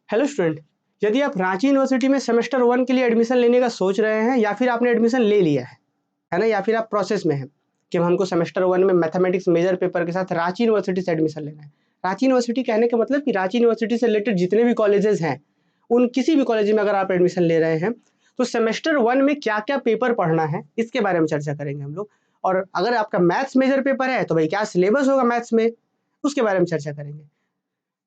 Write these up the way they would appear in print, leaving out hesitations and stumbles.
Hello student, यदि आप Ranchi university में सेमेस्टर 1 के लिए एडमिशन लेने का सोच रहे हैं या फिर आपने एडमिशन ले लिया है ना, या फिर आप प्रोसेस में हैं कि हमको सेमेस्टर 1 में मैथमेटिक्स मेजर पेपर के साथ रांची यूनिवर्सिटी से एडमिशन लेना है। रांची यूनिवर्सिटी कहने का मतलब कि रांची यूनिवर्सिटी से रिलेटेड जितने भी कॉलेजेस हैं, उन किसी भी कॉलेज में अगर आप एडमिशन ले रहे हैं तो सेमेस्टर 1 में क्या-क्या पेपर पढ़ना है, इसके बारे में चर्चा करेंगे हम लोग। और अगर आपका मैथ्स मेजर पेपर है तो भाई क्या सिलेबस होगा मैथ्स में, उसके बारे में चर्चा करेंगे।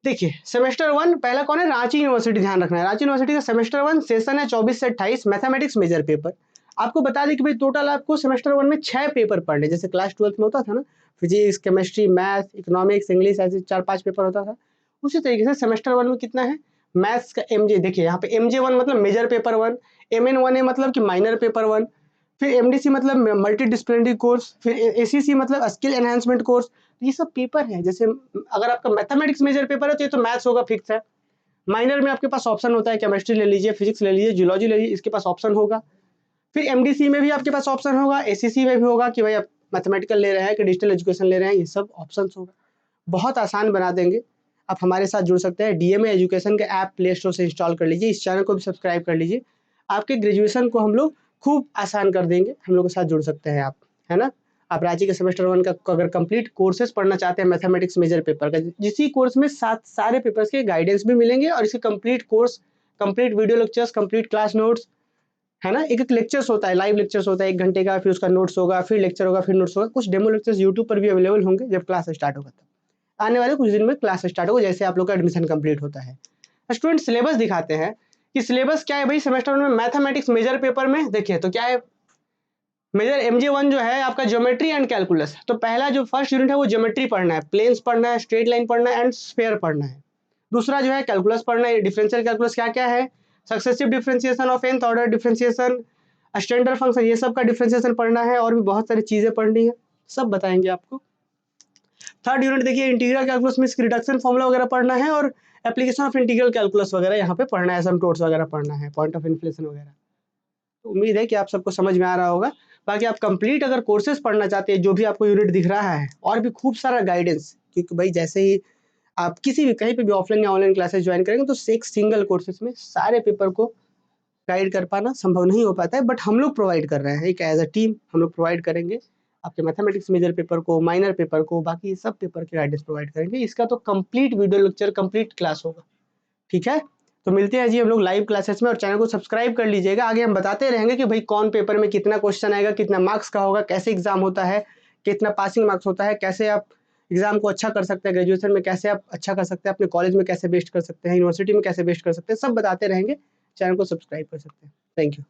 देखिए, सेमेस्टर 1 पहला कौन है? रांची यूनिवर्सिटी। ध्यान रखना है, रांची यूनिवर्सिटी का सेमेस्टर 1 सेशन है 24 से 28, मैथमेटिक्स मेजर पेपर। आपको बता दें कि भाई टोटल आपको सेमेस्टर 1 में 6 पेपर पढ़ने, जैसे क्लास 12th में होता था ना, physics, chemistry, math, economics, English, ऐसे 4-5 पेपर होता था। उसी तरीके से सेमेस्टर 1 में कितना है? मैथ्स का एमजे, देखिए यहाँ पे MJ1 मतलब मेजर पेपर 1, MN1A मतलब कि माइनर पेपर 1, फिर MDC मतलब मल्टी डिसिप्लिनरी कोर्स, फिर ACC मतलब स्किल एनहांसमेंट कोर्स। ये सब पेपर हैं। जैसे अगर आपका मैथमेटिक्स मेजर पेपर है तो ये तो मैथ्स होगा, फिक्स है। माइनर में आपके पास ऑप्शन होता है, केमिस्ट्री ले लीजिए, फिजिक्स ले लीजिए, जूलॉजी ले लीजिए, इसके पास ऑप्शन होगा। फिर MDC में भी आपके पास ऑप्शन होगा, ACC में भी होगा कि भाई आप मैथमेटिकल ले रहे हैं कि डिजिटल एजुकेशन ले रहे हैं, ये सब ऑप्शंस होगा। बहुत आसान बना देंगे। आप हमारे साथ जुड़ सकते हैं। DMA एजुकेशन का ऐप प्ले स्टोर से इंस्टॉल कर लीजिए, इस चैनल को भी सब्सक्राइब कर लीजिए। आपके ग्रेजुएशन को हम लोग खूब आसान कर देंगे, हम लोग के साथ जुड़ सकते हैं आप, है ना? आप रांची के सेमेस्टर 1 का अगर कंप्लीट कोर्सेज पढ़ना चाहते हैं मैथमेटिक्स मेजर पेपर का, जिसी कोर्स में सारे पेपर्स के गाइडेंस भी मिलेंगे और इसके complete course, complete video lectures, complete class notes, है ना? एक-एक लेक्चर्स होता है, लाइव लेक्चर्स होता है 1 घंटे का, फिर उसका नोट्स होगा, फिर लेक्चर होगा, फिर नोट्स होगा। कुछ डेमो लेक्चर्स यूट्यूब पर भी अवेलेबल होंगे जब क्लास स्टार्ट होगा तब। आने वाले कुछ दिन में क्लास स्टार्ट होगा, जैसे आप लोग का एडमिशन कंप्लीट होता है। स्टूडेंट, सिलेबस दिखाते हैं कि सिलेबस क्या है भाई सेमेस्टर 1 में मैथमेटिक्स मेजर पेपर में। देखिए तो क्या है, मेजर MJ1 जो है आपका ज्योमेट्री एंड कैलकुलस। तो पहला जो फर्स्ट यूनिट है वो ज्योमेट्री पढ़ना है, प्लेन्स पढ़ना है, स्ट्रेट लाइन पढ़ना है एंड स्फीयर पढ़ना है। दूसरा जो है कैलकुलस पढ़ना है, डिफरेंशियल कैलकुलस क्या-क्या है, successive differentiation of nth order differentiation, standard function, ये सब का डिफरेंशिएशन पढ़ना है और भी बहुत सारी चीजें पढ़नी है, सब बताएंगे आपको। थर्ड यूनिट देखिए इंटीग्रल कैलकुलस में इसकी रिडक्शन फॉर्मूला वगैरह पढ़ना है और एप्लीकेशन ऑफ इंटीग्रल कैलकुलस वगैरह यहाँ पे पढ़ना है, एसिम्प्टोट्स वगैरह पढ़ना है, पॉइंट ऑफ इन्फ्लेशन वगैरह। तो उम्मीद है कि आप सबको समझ में आ रहा होगा। बाकी आप कंप्लीट अगर कोर्सेज पढ़ना चाहते हैं, जो भी आपको यूनिट दिख रहा है, और भी खूब सारा गाइडेंस, क्योंकि भाई जैसे ही आप किसी भी कहीं पे भी ऑफलाइन या ऑनलाइन क्लासेस ज्वाइन करेंगे तो एक सिंगल कोर्सेज में सारे पेपर को गाइड कर पाना संभव नहीं हो पाता है, बट हम लोग प्रोवाइड कर रहे हैं, एक एज अ टीम हम लोग प्रोवाइड करेंगे आपके मैथमेटिक्स मेजर पेपर को, माइनर पेपर को, बाकी सब पेपर के गाइडेंस प्रोवाइड करेंगे। इसका तो complete video lecture, complete class होगा, ठीक है? तो मिलते हैं जी हम लोग लाइव क्लासेस में, और चैनल को सब्सक्राइब कर लीजिएगा। आगे हम बताते रहेंगे कि भाई कौन पेपर में कितना क्वेश्चन आएगा, कितना मार्क्स का होगा, कैसे एग्जाम होता है, कितना पासिंग मार्क्स होता है, कैसे आप एग्जाम को अच्छा कर सकते हैं, ग्रेजुएशन में कैसे आप अच्छा कर सकते हैं, अपने कॉलेज में कैसे बेस्ट कर सकते हैं, यूनिवर्सिटी में कैसे बेस्ट कर सकते हैं, सब बताते रहेंगे। चैनल को सब्सक्राइब कर सकते हैं। Thank you.